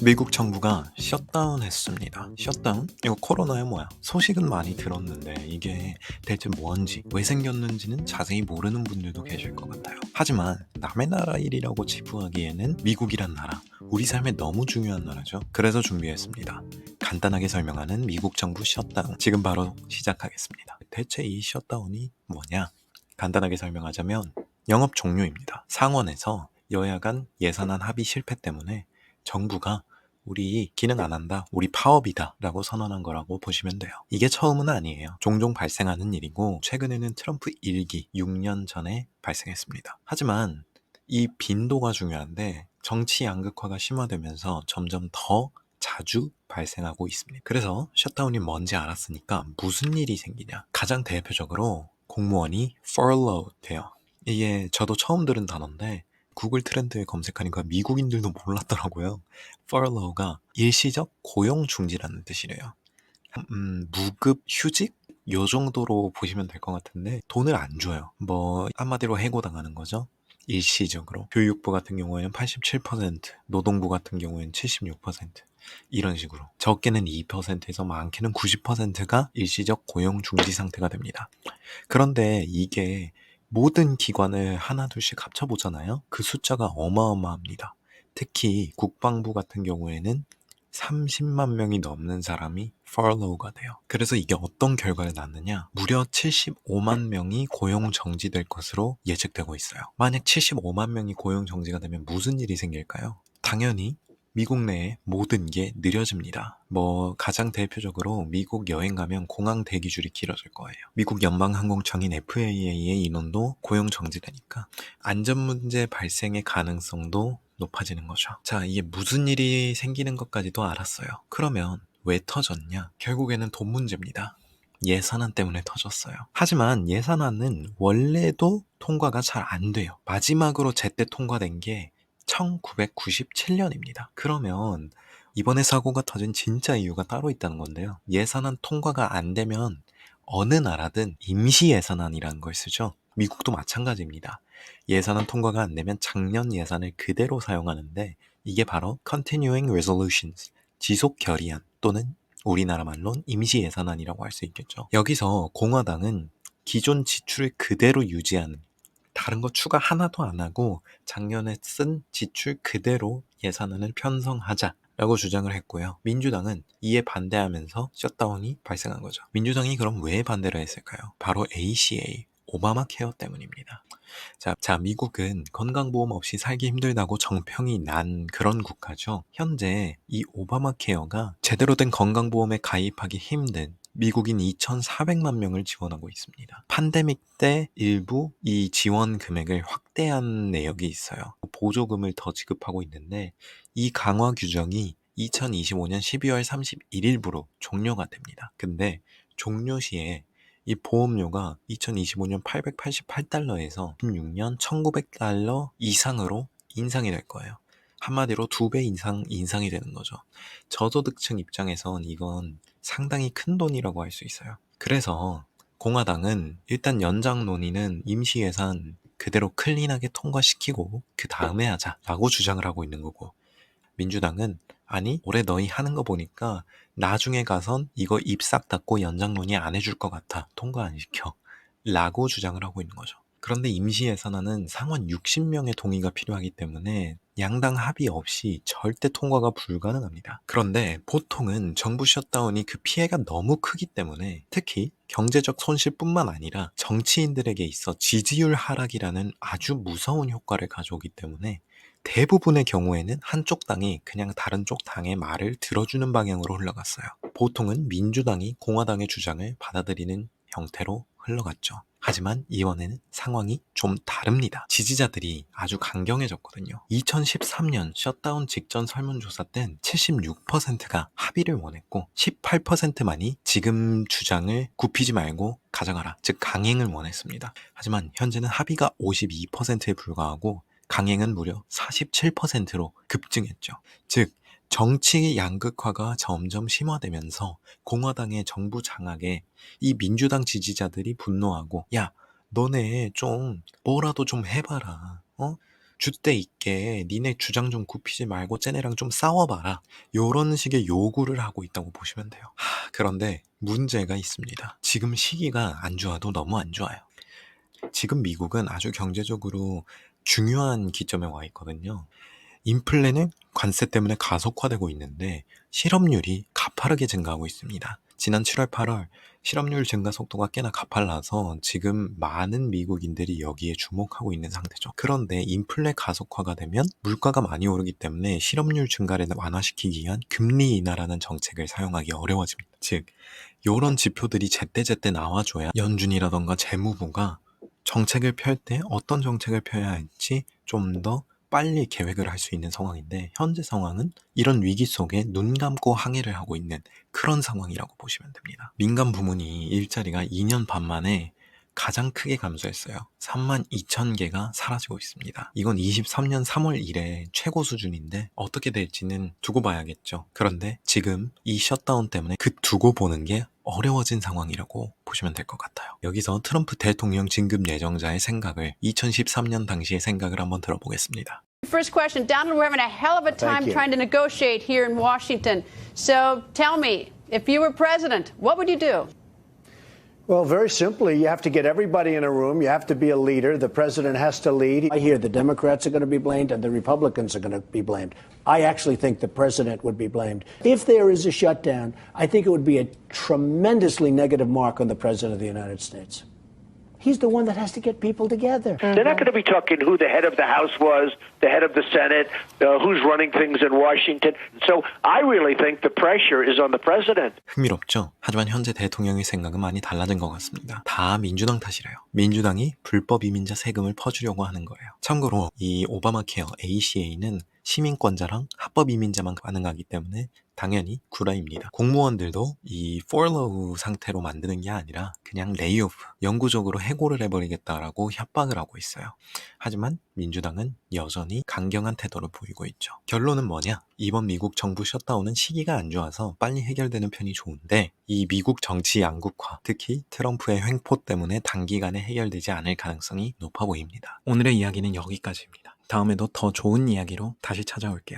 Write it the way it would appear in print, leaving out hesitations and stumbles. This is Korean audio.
미국 정부가 셧다운 했습니다. 셧다운? 이거 코로나야 뭐야? 소식은 많이 들었는데 이게 대체 뭔지, 왜 생겼는지는 자세히 모르는 분들도 계실 것 같아요. 하지만 남의 나라 일이라고 치부하기에는 미국이란 나라, 우리 삶에 너무 중요한 나라죠. 그래서 준비했습니다. 간단하게 설명하는 미국 정부 셧다운. 지금 바로 시작하겠습니다. 대체 이 셧다운이 뭐냐? 간단하게 설명하자면 영업 종료입니다. 상원에서 여야 간 예산안 합의 실패 때문에 정부가 우리 기능 안 한다, 우리 파업이다 라고 선언한 거라고 보시면 돼요. 이게 처음은 아니에요. 종종 발생하는 일이고 최근에는 트럼프 1기 6년 전에 발생했습니다. 하지만 이 빈도가 중요한데 정치 양극화가 심화되면서 점점 더 자주 발생하고 있습니다. 그래서 셧다운이 뭔지 알았으니까 무슨 일이 생기냐. 가장 대표적으로 공무원이 furlough 돼요. 이게 저도 처음 들은 단어인데 구글 트렌드에 검색하니까 미국인들도 몰랐더라고요. furlough가 일시적 고용 중지라는 뜻이래요. 무급 휴직? 요 정도로 보시면 될 것 같은데 돈을 안 줘요. 뭐 한마디로 해고당하는 거죠. 일시적으로. 교육부 같은 경우에는 87%, 노동부 같은 경우에는 76%, 이런 식으로. 적게는 2%에서 많게는 90%가 일시적 고용 중지 상태가 됩니다. 그런데 이게 모든 기관을 하나둘씩 합쳐보잖아요. 그 숫자가 어마어마합니다. 특히 국방부 같은 경우에는 30만 명이 넘는 사람이 furlough가 돼요. 그래서 이게 어떤 결과를 낳느냐? 무려 75만 명이 고용 정지될 것으로 예측되고 있어요. 만약 75만 명이 고용 정지가 되면 무슨 일이 생길까요? 당연히 미국 내에 모든 게 느려집니다. 뭐 가장 대표적으로 미국 여행 가면 공항 대기줄이 길어질 거예요. 미국 연방항공청인 FAA의 인원도 고용 정지되니까 안전 문제 발생의 가능성도 높아지는 거죠. 자, 이게 무슨 일이 생기는 것까지도 알았어요. 그러면 왜 터졌냐? 결국에는 돈 문제입니다. 예산안 때문에 터졌어요. 하지만 예산안은 원래도 통과가 잘 안 돼요. 마지막으로 제때 통과된 게 1997년입니다. 그러면 이번에 사고가 터진 진짜 이유가 따로 있다는 건데요. 예산안 통과가 안 되면 어느 나라든 임시 예산안이라는 걸 쓰죠. 미국도 마찬가지입니다. 예산안 통과가 안 되면 작년 예산을 그대로 사용하는데 이게 바로 Continuing Resolutions, 지속 결의안 또는 우리나라 말로는 임시 예산안이라고 할 수 있겠죠. 여기서 공화당은 기존 지출을 그대로 유지하는, 다른 거 추가 하나도 안 하고 작년에 쓴 지출 그대로 예산안을 편성하자라고 주장을 했고요. 민주당은 이에 반대하면서 셧다운이 발생한 거죠. 민주당이 그럼 왜 반대를 했을까요? 바로 ACA, 오바마 케어 때문입니다. 자, 미국은 건강보험 없이 살기 힘들다고 정평이 난 그런 국가죠. 현재 이 오바마 케어가 제대로 된 건강보험에 가입하기 힘든 미국인 2,400만 명을 지원하고 있습니다. 팬데믹 때 일부 이 지원 금액을 확대한 내역이 있어요. 보조금을 더 지급하고 있는데 이 강화 규정이 2025년 12월 31일부로 종료가 됩니다. 근데 종료 시에 이 보험료가 2025년 888달러에서 16년 1900달러 이상으로 인상이 될 거예요. 한마디로 2배 이상 인상이 되는 거죠. 저소득층 입장에선 이건 상당히 큰 돈이라고 할 수 있어요. 그래서 공화당은 일단 연장 논의는 임시 예산 그대로 클린하게 통과시키고 그 다음에 하자라고 주장을 하고 있는 거고, 민주당은 아니 올해 너희 하는 거 보니까 나중에 가선 이거 입 싹 닫고 연장 논의 안 해줄 것 같아, 통과 안 시켜 라고 주장을 하고 있는 거죠. 그런데 임시 예산안은 상원 60명의 동의가 필요하기 때문에 양당 합의 없이 절대 통과가 불가능합니다. 그런데 보통은 정부 셧다운이 그 피해가 너무 크기 때문에 특히 경제적 손실뿐만 아니라 정치인들에게 있어 지지율 하락이라는 아주 무서운 효과를 가져오기 때문에 대부분의 경우에는 한쪽 당이 그냥 다른 쪽 당의 말을 들어주는 방향으로 흘러갔어요. 보통은 민주당이 공화당의 주장을 받아들이는 형태로 흘러갔죠. 하지만 이번에는 상황이 좀 다릅니다. 지지자들이 아주 강경해졌거든요. 2013년 셧다운 직전 설문조사 땐 76%가 합의를 원했고 18%만이 지금 주장을 굽히지 말고 가져가라, 즉 강행을 원했습니다. 하지만 현재는 합의가 52%에 불과하고 강행은 무려 47%로 급증했죠. 즉 정치 양극화가 점점 심화되면서 공화당의 정부 장악에 이 민주당 지지자들이 분노하고, 야 너네 좀 뭐라도 좀 해봐라, 어? 줏대 있게 니네 주장 좀 굽히지 말고 쟤네랑 좀 싸워봐라. 요런 식의 요구를 하고 있다고 보시면 돼요. 그런데 문제가 있습니다. 지금 시기가 안 좋아도 너무 안 좋아요. 지금 미국은 아주 경제적으로 중요한 기점에 와 있거든요. 인플레는 관세 때문에 가속화되고 있는데 실업률이 가파르게 증가하고 있습니다. 지난 7월, 8월 실업률 증가 속도가 꽤나 가팔라서 지금 많은 미국인들이 여기에 주목하고 있는 상태죠. 그런데 인플레 가속화가 되면 물가가 많이 오르기 때문에 실업률 증가를 완화시키기 위한 금리 인하라는 정책을 사용하기 어려워집니다. 즉, 이런 지표들이 제때제때 나와줘야 연준이라던가 재무부가 정책을 펼 때 어떤 정책을 펴야 할지 좀 더 빨리 계획을 할 수 있는 상황인데, 현재 상황은 이런 위기 속에 눈 감고 항해를 하고 있는 그런 상황이라고 보시면 됩니다. 민간 부문이 일자리가 2년 반 만에 가장 크게 감소했어요. 32,000개가 사라지고 있습니다. 이건 23년 3월 이래 최고 수준인데 어떻게 될지는 두고 봐야겠죠. 그런데 지금 이 셧다운 때문에 그 두고 보는 게 어려워진 상황이라고 보시면 될 것 같아요. 여기서 트럼프 대통령 진급 예정자의 생각을 2013년 당시의 생각을 한번 들어보겠습니다. First question, Donald, we're having a hell of a time trying to negotiate here in Washington. So tell me, if you were president, what would you do? Well, very simply, you have to get everybody in a room. You have to be a leader. The president has to lead. I hear the Democrats are going to be blamed and the Republicans are going to be blamed. I actually think the president would be blamed. If there is a shutdown, I think it would be a tremendously negative mark on the president of the United States. He's the one that has to get people together. They're not going to be talking who the head of the House was, the head of the Senate, who's running things in Washington. So I really think the pressure is on the president. 흥미롭죠? 하지만 현재 대통령의 생각은 많이 달라진 것 같습니다. 다 민주당 탓이래요. 민주당이 불법 이민자 세금을 퍼주려고 하는 거예요. 참고로 이 오바마 케어 ACA는 시민권자랑 합법 이민자만 가능하기 때문에 당연히 구라입니다. 공무원들도 이 furlough 상태로 만드는 게 아니라 그냥 레이오프, 영구적으로 해고를 해버리겠다라고 협박을 하고 있어요. 하지만 민주당은 여전히 강경한 태도를 보이고 있죠. 결론은 뭐냐? 이번 미국 정부 셧다운은 시기가 안 좋아서 빨리 해결되는 편이 좋은데, 이 미국 정치 양극화, 특히 트럼프의 횡포 때문에 단기간에 해결되지 않을 가능성이 높아 보입니다. 오늘의 이야기는 여기까지입니다. 다음에도 더 좋은 이야기로 다시 찾아올게요.